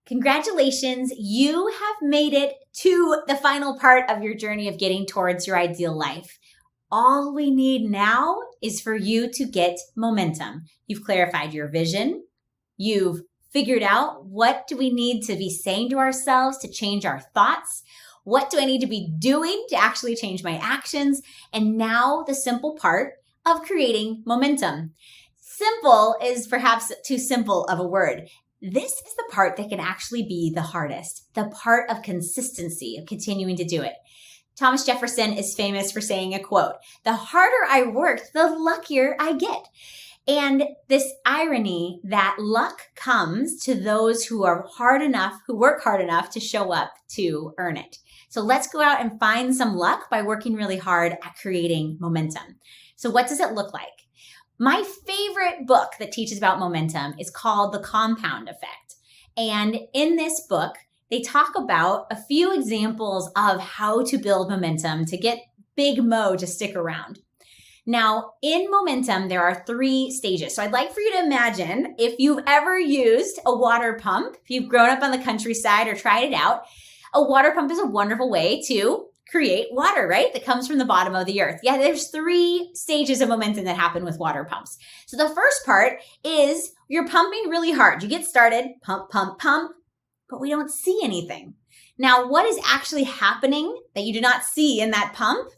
Congratulations, you have made it to the final part of your journey of getting towards your ideal life. All we need now is for you to get momentum. You've clarified your vision. You've figured out what do we need to be saying to ourselves to change our thoughts. What do I need to be doing to actually change my actions? And now the simple part of creating momentum. Simple is perhaps too simple of a word. This is the part that can actually be the hardest, the part of consistency, of continuing to do it. Thomas Jefferson is famous for saying a quote, "The harder I work, the luckier I get." And this irony that luck comes to those who work hard enough to show up to earn it. So let's go out and find some luck by working really hard at creating momentum. So what does it look like? My favorite book that teaches about momentum is called The Compound Effect. And in this book, they talk about a few examples of how to build momentum to get Big Mo to stick around. Now, in momentum, there are 3 stages. So I'd like for you to imagine if you've ever used a water pump, if you've grown up on the countryside or tried it out, a water pump is a wonderful way to create water, right? That comes from the bottom of the earth. Yeah, there's 3 stages of momentum that happen with water pumps. So the first part is you're pumping really hard. You get started, pump, pump, pump, but we don't see anything. Now, what is actually happening that you do not see in that pump?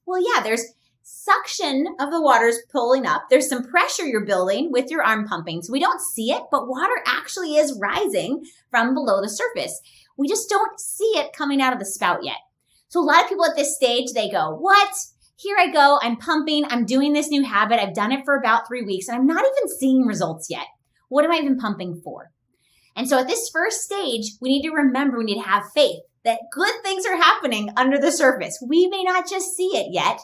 Well, yeah, there's suction of the water's pulling up. There's some pressure you're building with your arm pumping. So we don't see it, but water actually is rising from below the surface. We just don't see it coming out of the spout yet. So a lot of people at this stage, they go, what? Here I go. I'm pumping. I'm doing this new habit. I've done it for about 3 weeks and I'm not even seeing results yet. What am I even pumping for? And so at this first stage, we need to remember, we need to have faith that good things are happening under the surface. We may not just see it yet,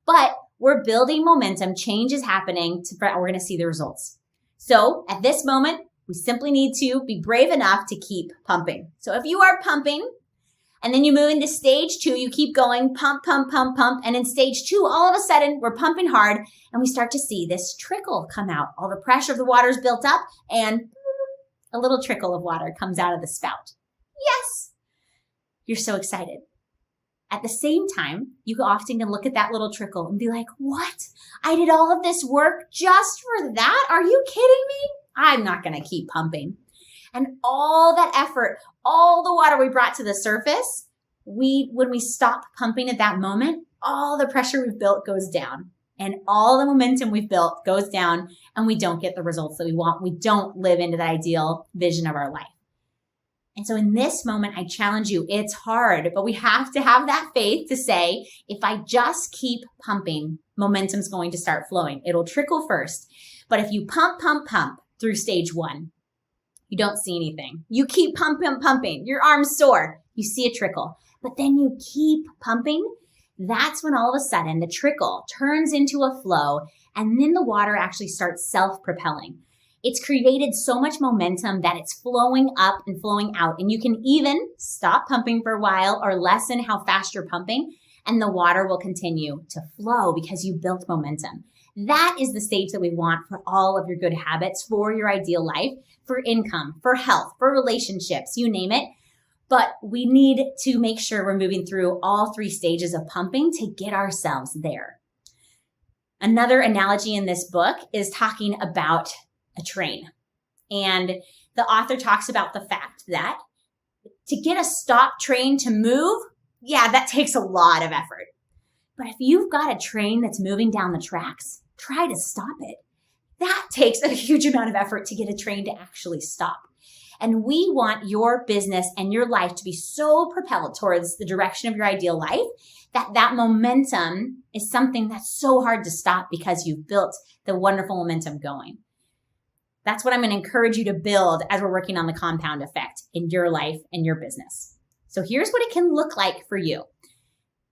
but we're building momentum. Change is happening. We're going to see the results. So at this moment, we simply need to be brave enough to keep pumping. So if you are pumping, and then you move into stage 2, you keep going, pump, pump, pump, pump. And in stage 2, all of a sudden, we're pumping hard and we start to see this trickle come out. All the pressure of the water is built up and a little trickle of water comes out of the spout. Yes! You're so excited. At the same time, you often can look at that little trickle and be like, what? I did all of this work just for that? Are you kidding me? I'm not going to keep pumping. And all that effort, all the water we brought to the surface, when we stop pumping at that moment, all the pressure we've built goes down and all the momentum we've built goes down and we don't get the results that we want. We don't live into the ideal vision of our life. And so in this moment, I challenge you, it's hard, but we have to have that faith to say, if I just keep pumping, momentum's going to start flowing. It'll trickle first. But if you pump, pump, pump through stage 1, you don't see anything. You keep pumping, your arm's sore. You see a trickle, but then you keep pumping. That's when all of a sudden the trickle turns into a flow and then the water actually starts self-propelling. It's created so much momentum that it's flowing up and flowing out. And you can even stop pumping for a while or lessen how fast you're pumping and the water will continue to flow because you built momentum. That is the stage that we want for all of your good habits, for your ideal life, for income, for health, for relationships, you name it. But we need to make sure we're moving through all 3 stages of pumping to get ourselves there. Another analogy in this book is talking about a train. And the author talks about the fact that to get a stop train to move, yeah, that takes a lot of effort. But if you've got a train that's moving down the tracks, try to stop it. That takes a huge amount of effort to get a train to actually stop. And we want your business and your life to be so propelled towards the direction of your ideal life that momentum is something that's so hard to stop because you've built the wonderful momentum going. That's what I'm going to encourage you to build as we're working on the compound effect in your life and your business. So here's what it can look like for you.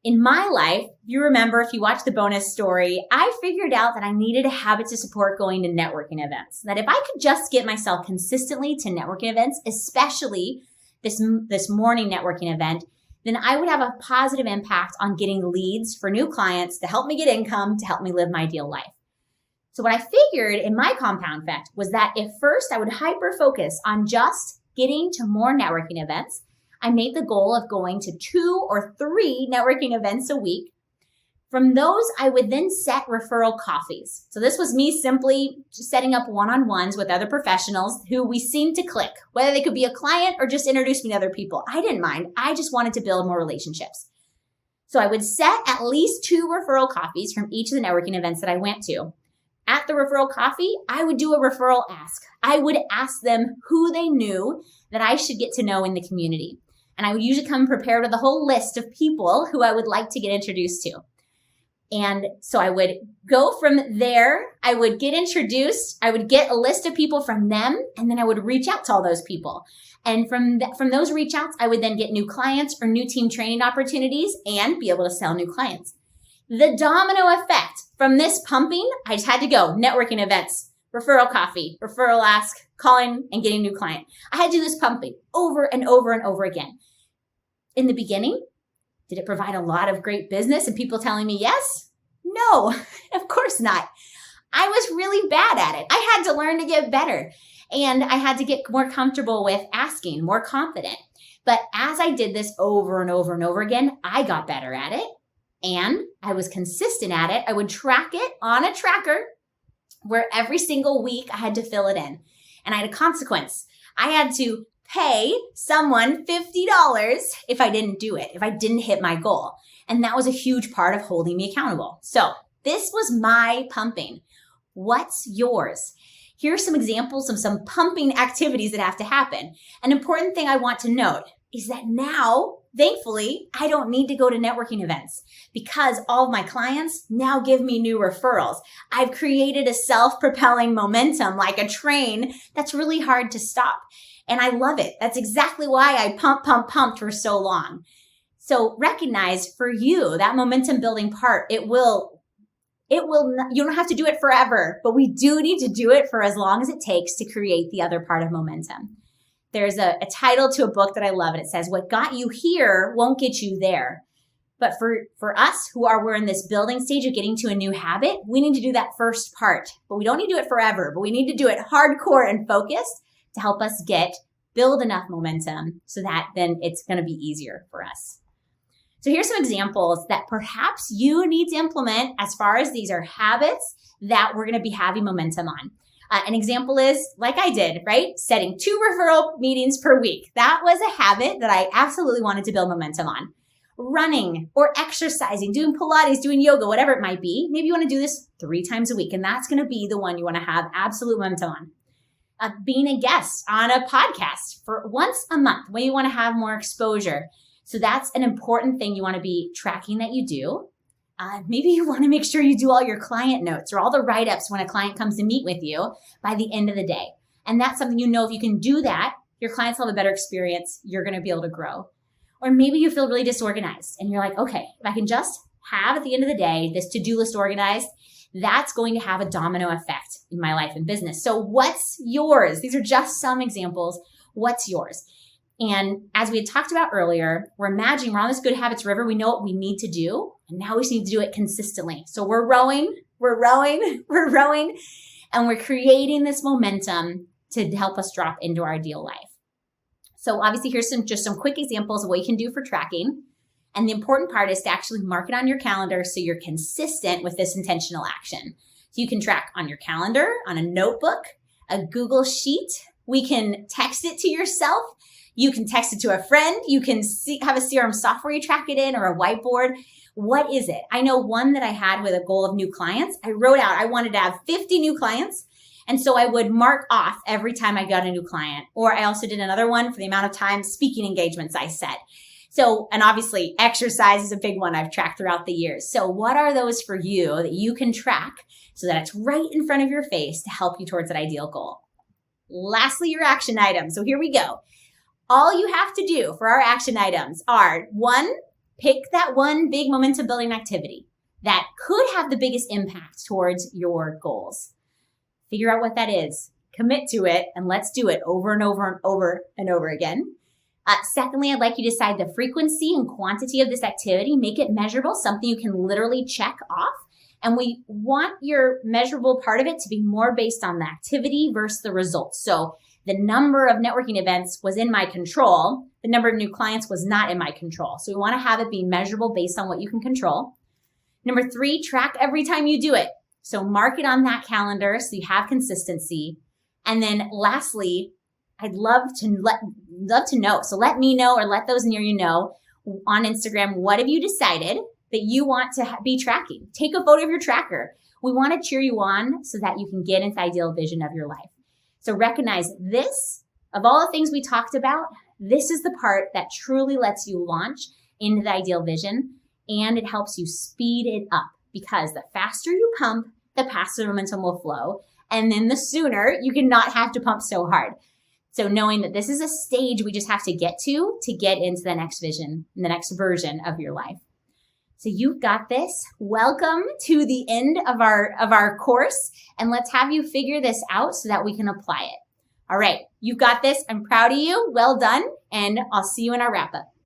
In my life, you remember, if you watch the bonus story, I figured out that I needed a habit to support going to networking events. That if I could just get myself consistently to networking events, especially this morning networking event, then I would have a positive impact on getting leads for new clients to help me get income, to help me live my ideal life. So what I figured in my compound effect was that if first I would hyper focus on just getting to more networking events. I made the goal of going to 2 or 3 networking events a week. From those, I would then set referral coffees. So this was me simply just setting up one-on-ones with other professionals who we seemed to click, whether they could be a client or just introduce me to other people. I didn't mind. I just wanted to build more relationships. So I would set at least 2 referral coffees from each of the networking events that I went to. At the referral coffee, I would do a referral ask. I would ask them who they knew that I should get to know in the community. And I would usually come prepared with a whole list of people who I would like to get introduced to. And so I would go from there, I would get introduced, I would get a list of people from them, and then I would reach out to all those people. And from those reach outs, I would then get new clients or new team training opportunities and be able to sell new clients. The domino effect from this pumping, I just had to go networking events, referral coffee, referral ask, calling and getting new client. I had to do this pumping over and over and over again. In the beginning, did it provide a lot of great business and people telling me yes? No, of course not. I was really bad at it. I had to learn to get better, and I had to get more comfortable with asking, more confident. But as I did this over and over and over again, I got better at it, and I was consistent at it. I would track it on a tracker where every single week I had to fill it in, and I had a consequence. I had to pay someone $50 if I didn't do it, if I didn't hit my goal. And that was a huge part of holding me accountable. So this was my pumping. What's yours? Here are some examples of some pumping activities that have to happen. An important thing I want to note is that now, thankfully, I don't need to go to networking events because all of my clients now give me new referrals. I've created a self-propelling momentum like a train that's really hard to stop. And I love it. That's exactly why I pumped for so long. So recognize for you, that momentum building part, you don't have to do it forever, but we do need to do it for as long as it takes to create the other part of momentum. There's a title to a book that I love, and it says, what got you here won't get you there. But for us we're in this building stage of getting to a new habit, we need to do that first part, but we don't need to do it forever, but we need to do it hardcore and focused to help us build enough momentum so that then it's going to be easier for us. So here's some examples that perhaps you need to implement as far as these are habits that we're going to be having momentum on. An example is, like I did, right? Setting 2 referral meetings per week. That was a habit that I absolutely wanted to build momentum on. Running or exercising, doing Pilates, doing yoga, whatever it might be. Maybe you want to do this 3 times a week, and that's going to be the one you want to have absolute momentum on. Being a guest on a podcast for once a month when you want to have more exposure. So that's an important thing you want to be tracking that you do. Maybe you want to make sure you do all your client notes or all the write-ups when a client comes to meet with you by the end of the day. And that's something you know if you can do that, your clients will have a better experience. You're going to be able to grow. Or maybe you feel really disorganized and you're like, okay, if I can just have at the end of the day this to-do list organized, that's going to have a domino effect in my life and business. So what's yours? These are just some examples. What's yours? And as we had talked about earlier, we're imagining we're on this good habits river. We know what we need to do, and now we just need to do it consistently. So we're rowing, and we're creating this momentum to help us drop into our ideal life. So obviously here's some quick examples of what you can do for tracking. And the important part is to actually mark it on your calendar so you're consistent with this intentional action. So you can track on your calendar, on a notebook, a Google Sheet. We can text it to yourself. You can text it to a friend. You can have a CRM software you track it in or a whiteboard. What is it? I know one that I had with a goal of new clients. I wrote out, I wanted to have 50 new clients. And so I would mark off every time I got a new client. Or I also did another one for the amount of time speaking engagements I set. So, and obviously exercise is a big one I've tracked throughout the years. So what are those for you that you can track so that it's right in front of your face to help you towards that ideal goal? Lastly, your action items. So here we go. All you have to do for our action items are 1, pick that one big momentum building activity that could have the biggest impact towards your goals. Figure out what that is, commit to it, and let's do it over and over and over and over again. Secondly, I'd like you to decide the frequency and quantity of this activity. Make it measurable, something you can literally check off. And we want your measurable part of it to be more based on the activity versus the results. So The number of networking events was in my control. The number of new clients was not in my control. So we want to have it be measurable based on what you can control. Number 3, track every time you do it. So mark it on that calendar so you have consistency. And then lastly, I'd love to know. So let me know, or let those near you know on Instagram, what have you decided that you want to be tracking? Take a photo of your tracker. We want to cheer you on so that you can get into the ideal vision of your life. So recognize this, of all the things we talked about, this is the part that truly lets you launch into the ideal vision, and it helps you speed it up, because the faster you pump, the faster momentum will flow. And then the sooner you can not have to pump so hard. So knowing that this is a stage we just have to get into the next vision, the next version of your life. So you've got this. Welcome to the end of our course, and let's have you figure this out so that we can apply it. All right, you've got this. I'm proud of you. Well done, and I'll see you in our wrap up.